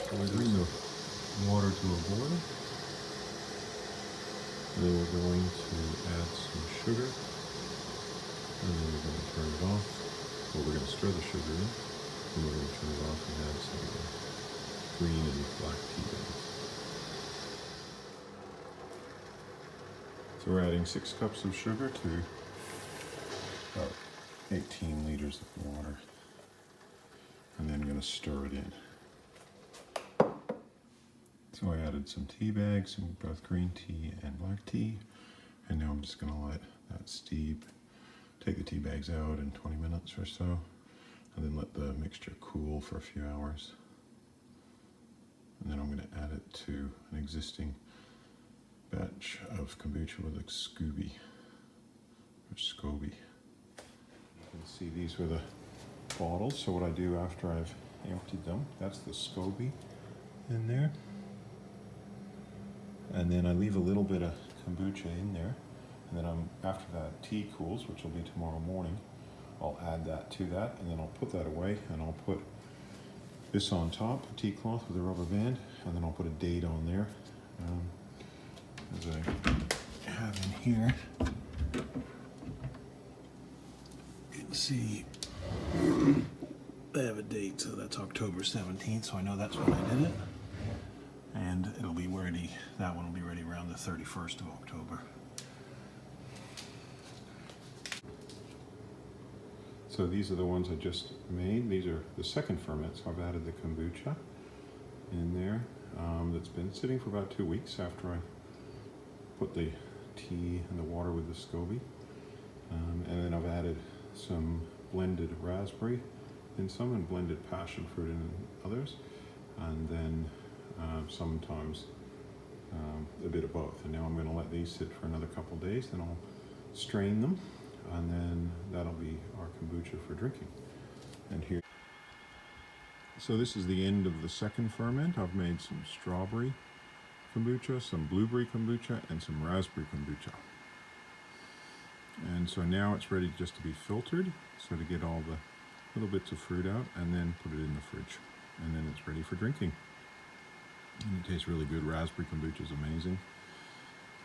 So we bring the water to a boil. Then we're going to add some sugar. And then we're going to turn it off. Well, we're going to stir the sugar in. And we're going to turn it off and add some green and black tea bags. So we're adding 6 cups of sugar to about 18 liters of water. And then I'm going to stir it in. So I added some tea bags, both green tea and black tea. And now I'm just going to let that steep. Take the tea bags out in 20 minutes or so. And then let the mixture cool for a few hours. And then I'm going to add it to an existing batch of kombucha with a SCOBY. You can see these were the bottles. So what I do after I've emptied them, that's the SCOBY in there. And then I leave a little bit of kombucha in there. And then after that tea cools, which will be tomorrow morning, I'll add that to that, and then I'll put that away, and I'll put this on top, a tea cloth with a rubber band, and then I'll put a date on there. As I have in here, you can see they have a date, so that's October 17th, so I know that's when I did it. And it'll be ready, that one will be ready around the 31st of October. So these are the ones I just made. These are the second ferment, so I've added the kombucha in there. That's been sitting for about 2 weeks after I put the tea and the water with the SCOBY. And then I've added some blended raspberry in some and blended passion fruit in others. And then sometimes a bit of both. And now I'm going to let these sit for another couple days, then I'll strain them. And then that'll be our kombucha for drinking. And here, so this is the end of the second ferment. I've made some strawberry kombucha, some blueberry kombucha, and some raspberry kombucha. And so now it's ready just to be filtered, so to get all the little bits of fruit out, and then put it in the fridge. And then it's ready for drinking. And it tastes really good. Raspberry kombucha is amazing.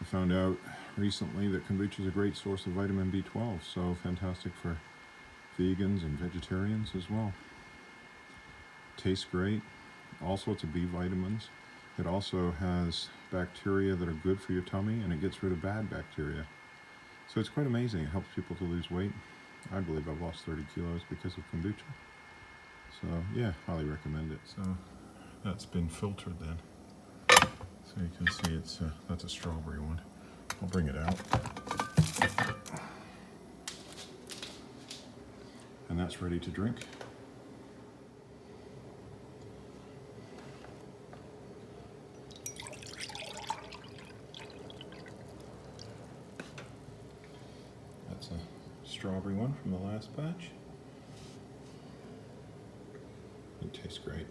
I found out recently that kombucha is a great source of vitamin B12, so fantastic for vegans and vegetarians as well. Tastes great. All sorts of B vitamins. It also has bacteria that are good for your tummy, and it gets rid of bad bacteria. So it's quite amazing. It helps people to lose weight. I believe I've lost 30 kilos because of kombucha. So yeah, highly recommend it. So that's been filtered then. So you can see it's that's a strawberry one. I'll bring it out. And that's ready to drink. That's a strawberry one from the last batch. It tastes great.